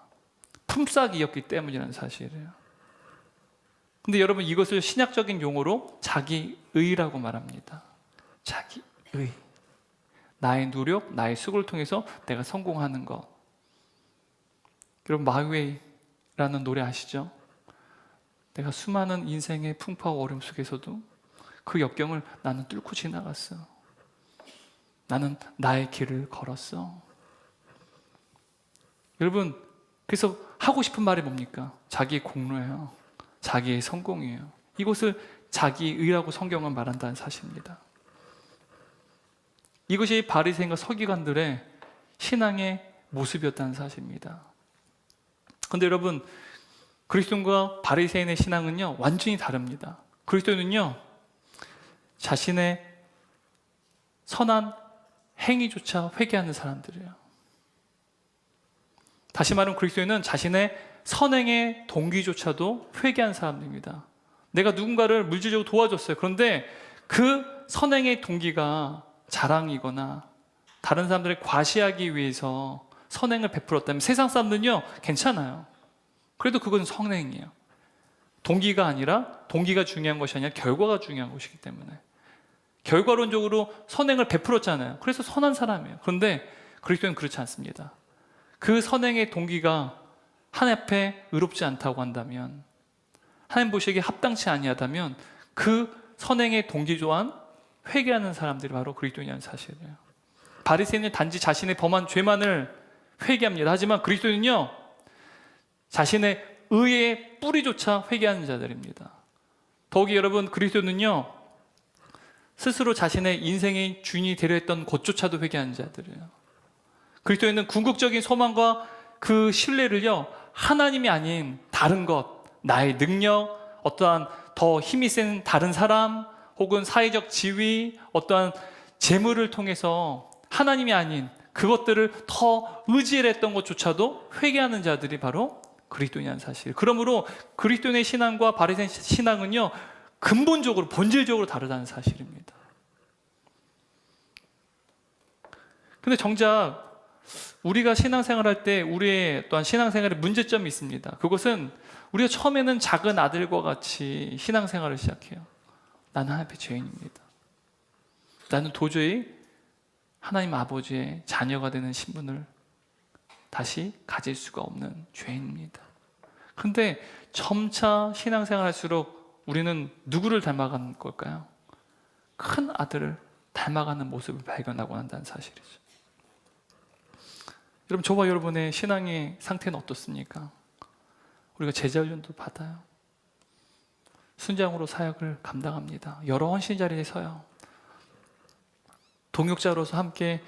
Speaker 1: 품삯이었기 때문이라는 사실이에요. 근데 여러분, 이것을 신약적인 용어로 자기의라고 말합니다. 자기의. 나의 노력, 나의 수고를 통해서 내가 성공하는 것. 여러분, 마이웨이라는 노래 아시죠? 내가 수많은 인생의 풍파와 어려움 속에서도 그 역경을 나는 뚫고 지나갔어. 나는 나의 길을 걸었어. 여러분, 그래서 하고 싶은 말이 뭡니까? 자기의 공로예요. 자기의 성공이에요. 이것을 자기의라고 성경은 말한다는 사실입니다. 이것이 바리새인과 서기관들의 신앙의 모습이었다는 사실입니다. 그런데 여러분, 그리스도인과 바리새인의 신앙은요, 완전히 다릅니다. 그리스도인은요, 자신의 선한 행위조차 회개하는 사람들이에요. 다시 말하면 그리스도인은 자신의 선행의 동기조차도 회개한 사람들입니다. 내가 누군가를 물질적으로 도와줬어요. 그런데 그 선행의 동기가 자랑이거나 다른 사람들을 과시하기 위해서 선행을 베풀었다면 세상 사람들은요, 괜찮아요. 그래도 그건 선행이에요. 동기가 아니라, 동기가 중요한 것이 아니라 결과가 중요한 것이기 때문에 결과론적으로 선행을 베풀었잖아요. 그래서 선한 사람이에요. 그런데 그리스도는 그렇지 않습니다. 그 선행의 동기가 하나님 앞에 의롭지 않다고 한다면, 하나님 보시기에 합당치 아니하다면 그 선행의 동기 또한 회개하는 사람들이 바로 그리스도인이라는 사실이에요. 바리새인은 단지 자신의 범한 죄만을 회개합니다. 하지만 그리스도인은요, 자신의 의의 뿌리조차 회개하는 자들입니다. 더욱이 여러분, 그리스도는요, 스스로 자신의 인생의 주인이 되려 했던 것조차도 회개하는 자들이에요. 그리스도인은 궁극적인 소망과 그 신뢰를요, 하나님이 아닌 다른 것, 나의 능력, 어떠한 더 힘이 센 다른 사람, 혹은 사회적 지위, 어떠한 재물을 통해서 하나님이 아닌 그것들을 더 의지했던 것조차도 회개하는 자들이 바로 그리스도인이라는 사실. 그러므로 그리스도인의 신앙과 바리새인 신앙은요, 근본적으로 본질적으로 다르다는 사실입니다. 근데 정작 우리가 신앙생활할 때 우리의 또한 신앙생활에 문제점이 있습니다. 그것은 우리가 처음에는 작은 아들과 같이 신앙생활을 시작해요. 나는 하나님 앞에 죄인입니다. 나는 도저히 하나님 아버지의 자녀가 되는 신분을 다시 가질 수가 없는 죄인입니다. 그런데 점차 신앙생활 할수록 우리는 누구를 닮아가는 걸까요? 큰 아들을 닮아가는 모습을 발견하고 한다는 사실이죠. 여러분, 저와 여러분의 신앙의 상태는 어떻습니까? 우리가 제자훈련도 받아요. 순장으로 사역을 감당합니다. 여러 헌신 자리에 서요. 동역자로서 함께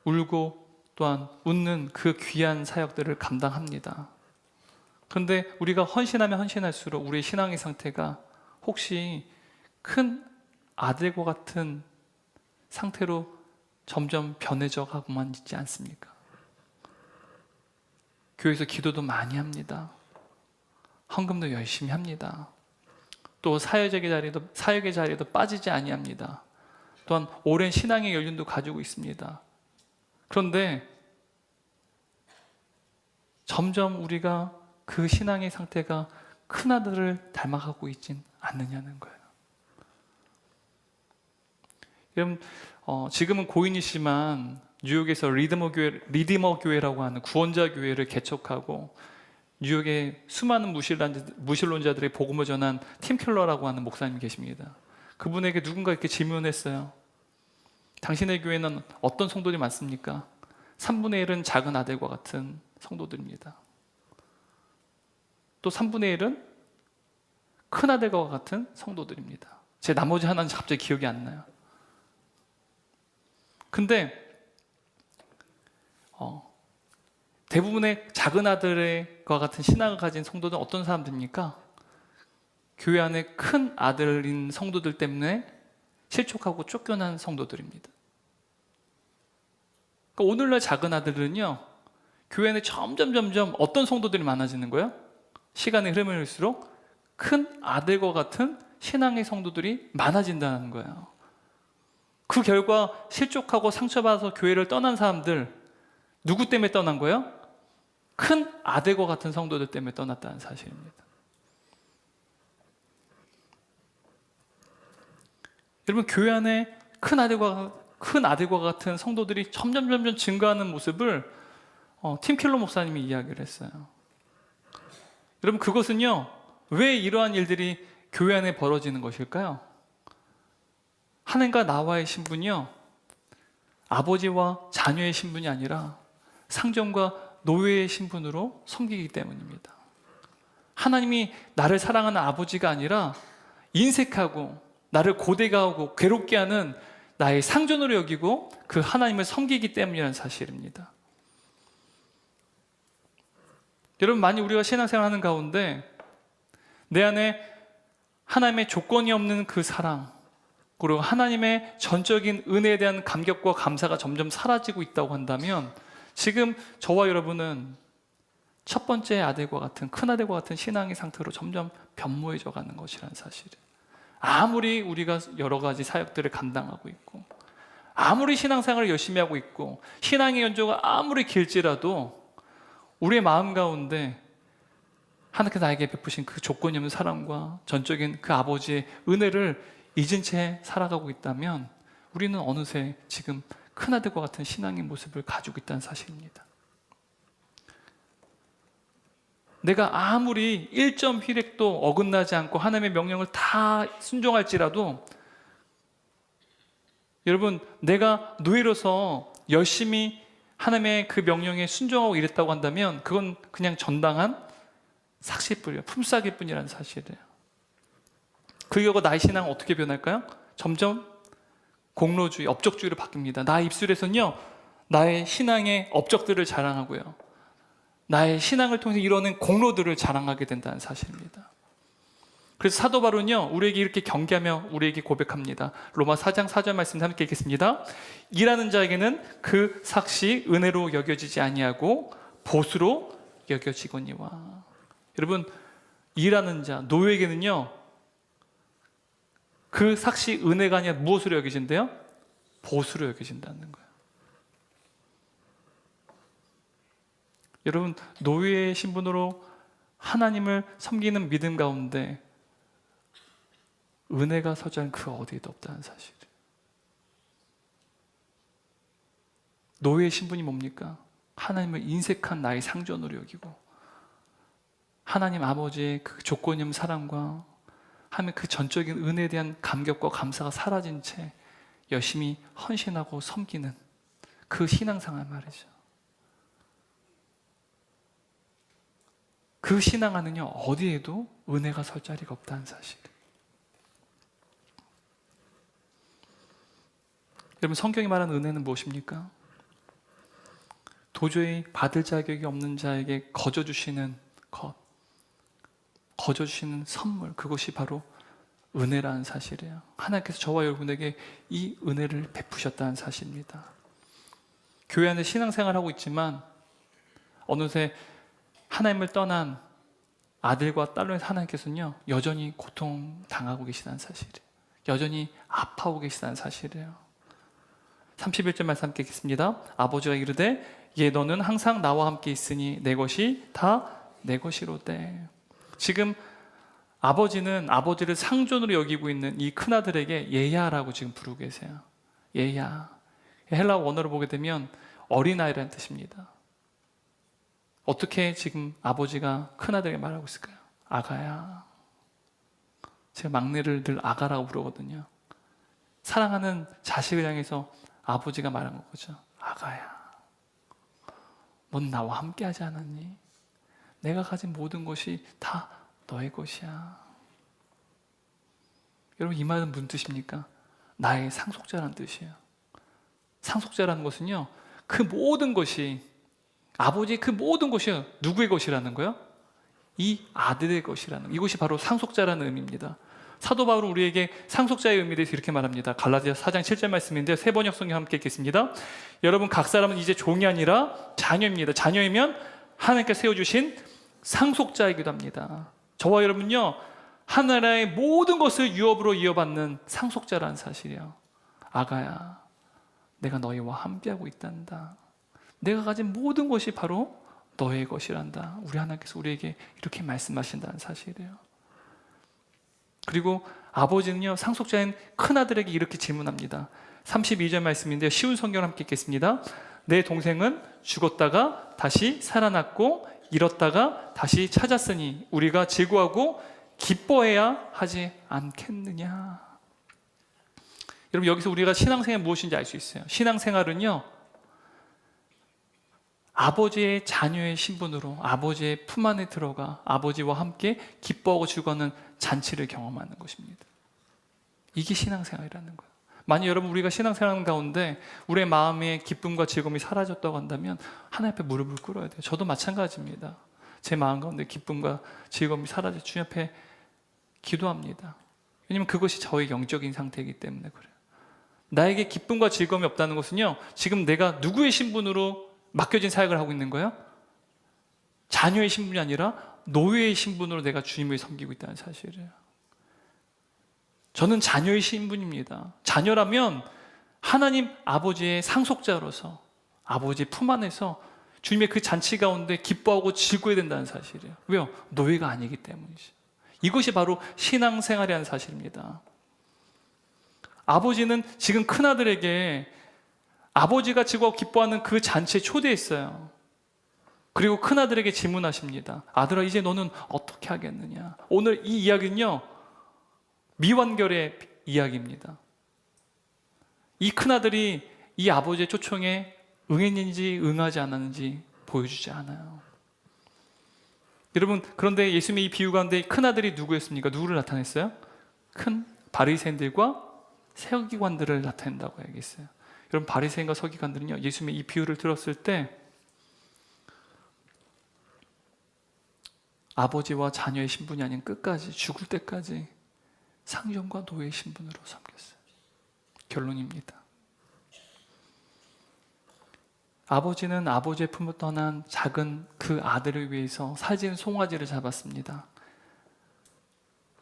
Speaker 1: 울고 또한 웃는 그 귀한 사역들을 감당합니다. 그런데 우리가 헌신하면 헌신할수록 우리의 신앙의 상태가 혹시 큰 아들과 같은 상태로 점점 변해져 가고만 있지 않습니까? 교회에서 기도도 많이 합니다. 헌금도 열심히 합니다. 또 사역의 자리에도 빠지지 아니합니다. 또한 오랜 신앙의 연륜도 가지고 있습니다. 그런데 점점 우리가 그 신앙의 상태가 큰아들을 닮아가고 있진 않느냐는 거예요. 여러분, 지금은 고인이시지만 뉴욕에서 리디머 교회라고 하는 구원자 교회를 개척하고 뉴욕의 수많은 무신론자들의 복음을 전한 팀 켈러라고 하는 목사님이 계십니다. 그분에게 누군가 이렇게 질문했어요. 당신의 교회는 어떤 성도들이 많습니까? 3분의 1은 작은 아들과 같은 성도들입니다. 또 3분의 1은 큰 아들과 같은 성도들입니다. 제 나머지 하나는 갑자기 기억이 안 나요. 근데 대부분의 작은 아들과 같은 신앙을 가진 성도들은 어떤 사람들입니까? 교회 안에 큰 아들인 성도들 때문에 실족하고 쫓겨난 성도들입니다. 그러니까 오늘날 작은 아들은요, 교회 안에 점점 어떤 성도들이 많아지는 거예요? 시간의 흐름을 갈수록 큰 아들과 같은 신앙의 성도들이 많아진다는 거예요. 그 결과 실족하고 상처받아서 교회를 떠난 사람들, 누구 때문에 떠난 거예요? 큰 아들과 같은 성도들 때문에 떠났다는 사실입니다. 여러분, 교회 안에 큰 아들과 같은 성도들이 점점 증가하는 모습을 팀 켈러 목사님이 이야기를 했어요. 여러분, 그것은요, 왜 이러한 일들이 교회 안에 벌어지는 것일까요? 하나님과 나와의 신분이요, 아버지와 자녀의 신분이 아니라 상전과 노예의 신분으로 섬기기 때문입니다. 하나님이 나를 사랑하는 아버지가 아니라 인색하고 나를 고대가하고 괴롭게 하는 나의 상전으로 여기고 그 하나님을 섬기기 때문이라는 사실입니다. 여러분, 만약 우리가 신앙생활하는 가운데 내 안에 하나님의 조건이 없는 그 사랑, 그리고 하나님의 전적인 은혜에 대한 감격과 감사가 점점 사라지고 있다고 한다면 지금 저와 여러분은 첫 번째 아들과 같은, 큰 아들과 같은 신앙의 상태로 점점 변모해져 가는 것이라는 사실이에요. 아무리 우리가 여러 가지 사역들을 감당하고 있고, 아무리 신앙생활을 열심히 하고 있고, 신앙의 연조가 아무리 길지라도 우리의 마음 가운데 하나님께서 나에게 베푸신 그 조건이 없는 사랑과 전적인 그 아버지의 은혜를 잊은 채 살아가고 있다면 우리는 어느새 지금 큰아들과 같은 신앙의 모습을 가지고 있다는 사실입니다. 내가 아무리 1점 휘렉도 어긋나지 않고 하나님의 명령을 다 순종할지라도, 여러분, 내가 노예로서 열심히 하나님의 그 명령에 순종하고 이랬다고 한다면 그건 그냥 전당한 삭시뿐이에요. 품삯일 뿐이라는 사실이에요. 그 결과 나의 신앙은 어떻게 변할까요? 점점 공로주의, 업적주의로 바뀝니다. 나의 입술에서는요, 나의 신앙의 업적들을 자랑하고요, 나의 신앙을 통해서 이루어낸 공로들을 자랑하게 된다는 사실입니다. 그래서 사도 바울은요, 우리에게 이렇게 경계하며 우리에게 고백합니다. 로마 4장 4절 말씀 함께 읽겠습니다. 일하는 자에게는 그 삭시 은혜로 여겨지지 아니하고 보수로 여겨지거니와. 여러분, 일하는 자, 노예에게는요, 그 삭시 은혜가 아니라 무엇으로 여겨진대요? 보수로 여겨진다는 거예요. 여러분, 노예의 신분으로 하나님을 섬기는 믿음 가운데 은혜가 서자는 그 어디에도 없다는 사실이에요. 노예의 신분이 뭡니까? 하나님을 인색한 나의 상전으로 여기고 하나님 아버지의 그 조건이 없는 사랑과 하나님의 그 전적인 은혜에 대한 감격과 감사가 사라진 채 열심히 헌신하고 섬기는 그 신앙생활 말이죠. 그 신앙 안은요, 어디에도 은혜가 설 자리가 없다는 사실. 여러분, 성경이 말하는 은혜는 무엇입니까? 도저히 받을 자격이 없는 자에게 거저주시는 것, 거저주시는 선물, 그것이 바로 은혜라는 사실이에요. 하나님께서 저와 여러분에게 이 은혜를 베푸셨다는 사실입니다. 교회 안에 신앙생활하고 있지만 어느새 하나님을 떠난 아들과 딸로 하나님께서는요, 여전히 고통당하고 계시다는 사실이에요. 여전히 아파하고 계시다는 사실이에요. 31절 말씀 함께 읽겠습니다. 아버지가 이르되 예 너는 항상 나와 함께 있으니 내 것이 다 내 것이로되. 지금 아버지는 아버지를 상존으로 여기고 있는 이 큰아들에게 얘야라고 지금 부르고 계세요. 얘야. 헬라어 원어를 보게 되면 어린아이라는 뜻입니다. 어떻게 지금 아버지가 큰아들에게 말하고 있을까요? 아가야. 제가 막내를 늘 아가라고 부르거든요. 사랑하는 자식을 향해서 아버지가 말한 거죠. 아가야, 넌 나와 함께 하지 않았니? 내가 가진 모든 것이 다 너의 것이야. 여러분, 이 말은 무슨 뜻입니까? 나의 상속자라는 뜻이에요. 상속자라는 것은요, 그 모든 것이, 아버지의 그 모든 것이 누구의 것이라는 거예요? 이 아들의 것이라는, 이것이 바로 상속자라는 의미입니다. 사도 바울은 우리에게 상속자의 의미에 대해서 이렇게 말합니다. 갈라디아서 4장 7절 말씀인데요, 세 번역 성경 함께 읽겠습니다. 여러분, 각 사람은 이제 종이 아니라 자녀입니다. 자녀이면 하나님께서 세워주신 상속자이기도 합니다. 저와 여러분요, 하나님의 모든 것을 유업으로 이어받는 상속자라는 사실이에요. 아가야, 내가 너희와 함께하고 있단다. 내가 가진 모든 것이 바로 너의 것이란다. 우리 하나님께서 우리에게 이렇게 말씀하신다는 사실이에요. 그리고 아버지는요, 상속자인 큰아들에게 이렇게 질문합니다. 32절 말씀인데요, 쉬운 성경을 함께 읽겠습니다. 내 동생은 죽었다가 다시 살아났고 잃었다가 다시 찾았으니 우리가 즐거워하고 기뻐해야 하지 않겠느냐. 여러분, 여기서 우리가 신앙생활이 무엇인지 알 수 있어요. 신앙생활은요, 아버지의 자녀의 신분으로 아버지의 품 안에 들어가 아버지와 함께 기뻐하고 즐거워하는 잔치를 경험하는 것입니다. 이게 신앙생활이라는 거예요. 만약 여러분, 우리가 신앙생활 가운데 우리의 마음의 기쁨과 즐거움이 사라졌다고 한다면 하나님 앞에 무릎을 꿇어야 돼요. 저도 마찬가지입니다. 제 마음 가운데 기쁨과 즐거움이 사라져 주님 앞에 기도합니다. 왜냐하면 그것이 저의 영적인 상태이기 때문에 그래요. 나에게 기쁨과 즐거움이 없다는 것은요, 지금 내가 누구의 신분으로 맡겨진 사역을 하고 있는 거예요? 자녀의 신분이 아니라 노예의 신분으로 내가 주님을 섬기고 있다는 사실이에요. 저는 자녀의 신분입니다. 자녀라면 하나님 아버지의 상속자로서 아버지의 품 안에서 주님의 그 잔치 가운데 기뻐하고 즐거워야 된다는 사실이에요. 왜요? 노예가 아니기 때문이죠. 이것이 바로 신앙생활이라는 사실입니다. 아버지는 지금 큰아들에게 아버지가 즐거워 기뻐하는 그 잔치에 초대했어요. 그리고 큰아들에게 질문하십니다. 아들아, 이제 너는 어떻게 하겠느냐? 오늘 이 이야기는요, 미완결의 이야기입니다. 이 큰아들이 이 아버지의 초청에 응했는지 응하지 않았는지 보여주지 않아요. 여러분, 그런데 예수님의 이 비유 가운데 큰아들이 누구였습니까? 누구를 나타냈어요? 큰 바리새인들과 서기관들을 나타낸다고 얘기했어요. 여러분, 바리새인과 서기관들은요, 예수님의 이 비유를 들었을 때 아버지와 자녀의 신분이 아닌 끝까지, 죽을 때까지 상전과 노예의 신분으로 섬겼어요. 결론입니다. 아버지는 아버지의 품을 떠난 작은 그 아들을 위해서 살진 송아지를 잡았습니다.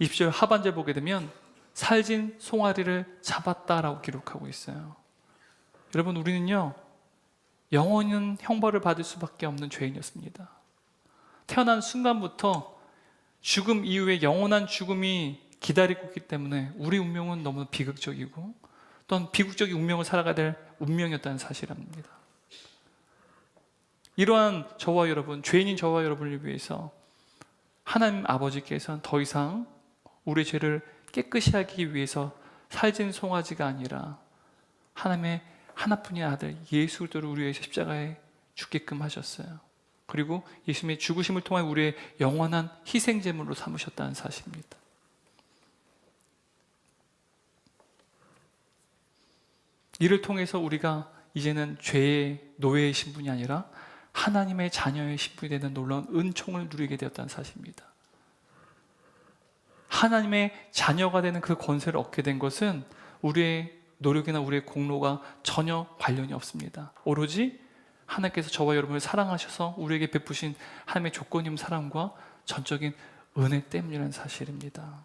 Speaker 1: 20절 하반절 보게 되면 살진 송아지를 잡았다라고 기록하고 있어요. 여러분, 우리는요, 영원한 형벌을 받을 수밖에 없는 죄인이었습니다. 태어난 순간부터 죽음 이후에 영원한 죽음이 기다리고 있기 때문에 우리 운명은 너무 비극적이고 또한 비극적인 운명을 살아가야 될 운명이었다는 사실입니다. 이러한 저와 여러분, 죄인인 저와 여러분을 위해서 하나님 아버지께서는 더 이상 우리의 죄를 깨끗이 하기 위해서 살진 송아지가 아니라 하나님의 하나뿐인 아들 예수 그리스도를 우리 위해서 십자가에 죽게끔 하셨어요. 그리고 예수님의 죽으심을 통해 우리의 영원한 희생제물로 삼으셨다는 사실입니다. 이를 통해서 우리가 이제는 죄의 노예의 신분이 아니라 하나님의 자녀의 신분이 되는 놀라운 은총을 누리게 되었다는 사실입니다. 하나님의 자녀가 되는 그 권세를 얻게 된 것은 우리의 노력이나 우리의 공로가 전혀 관련이 없습니다. 오로지 하나님께서 저와 여러분을 사랑하셔서 우리에게 베푸신 하나님의 조건이 없는 사랑과 전적인 은혜 때문이라는 사실입니다.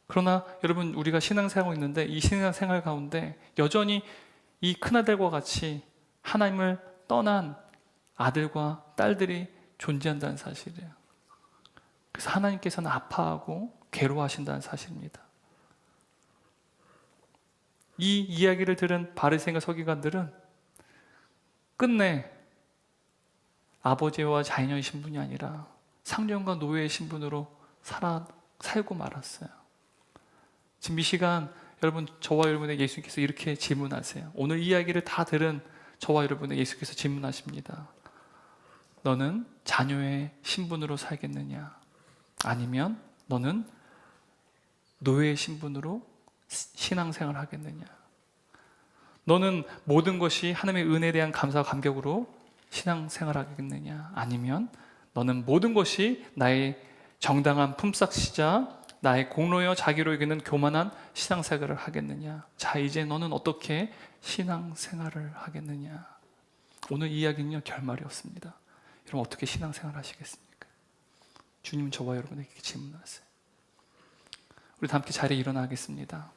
Speaker 1: 그러나 여러분, 우리가 신앙생활하고 있는데 이 신앙생활 가운데 여전히 이 큰아들과 같이 하나님을 떠난 아들과 딸들이 존재한다는 사실이에요. 그래서 하나님께서는 아파하고 괴로워하신다는 사실입니다. 이 이야기를 들은 바리새인과 서기관들은 끝내 아버지와 자녀의 신분이 아니라 상전과 노예의 신분으로 살고 말았어요. 지금 이 시간 여러분, 저와 여러분에게 예수님께서 이렇게 질문하세요. 오늘 이야기를 다 들은 저와 여러분에게 예수께서 질문하십니다. 너는 자녀의 신분으로 살겠느냐? 아니면 너는 노예의 신분으로 신앙생활을 하겠느냐? 너는 모든 것이 하나님의 은혜에 대한 감사와 감격으로 신앙생활을 하겠느냐? 아니면 너는 모든 것이 나의 정당한 품삯이자 나의 공로여 자기로 여기는 교만한 신앙생활을 하겠느냐? 자, 이제 너는 어떻게 신앙생활을 하겠느냐? 오늘 이야기는요, 결말이 없습니다. 여러분, 어떻게 신앙생활 하시겠습니까? 주님은 저와 여러분에게 질문하세요. 우리 다 함께 자리에 일어나겠습니다.